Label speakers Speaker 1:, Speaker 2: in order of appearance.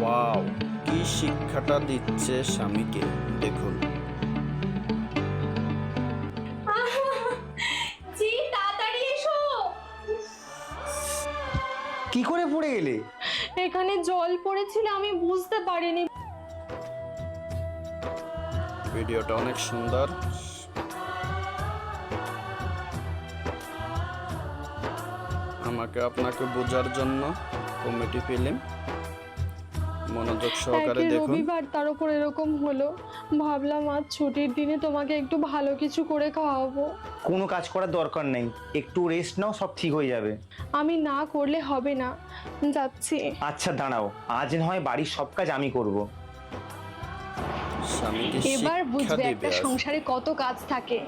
Speaker 1: Wow, কি শিক্ষাটা দিচ্ছে স্বামীকে দেখুন।
Speaker 2: জি তাড়াতাড়ি এসো।
Speaker 3: কি করে পড়ে গেলে?
Speaker 2: এখানে জল পড়েছিল, আমি বুঝতে পারিনি।
Speaker 1: ভিডিওটা অনেক সুন্দর। আমাকে আপনাকে বোঝার জন্য কমেডি ফিল্ম, মনোযোগ সহকারে
Speaker 2: একে
Speaker 1: দেখুন।
Speaker 2: রবিবার, তার উপর এরকম হলো। ভাবলাম আজ ছুটির দিনে তোমাকে একটু ভালো কিছু করে খাওয়াবো।
Speaker 3: কোনো কাজ করার দরকার নেই, একটু রেস্ট নাও, সব ঠিক হয়ে যাবে।
Speaker 2: আমি না করলে হবে না, যাচ্ছি।
Speaker 3: আচ্ছা দাঁড়াও, আজ না হয় বাড়ির সব কাজ আমি করব।
Speaker 1: স্বামীকে
Speaker 2: এবার
Speaker 1: শিক্ষা
Speaker 2: বুঝবে
Speaker 1: দিবে
Speaker 2: একটা
Speaker 1: আজ।
Speaker 2: সংসারে কত কাজ থাকে।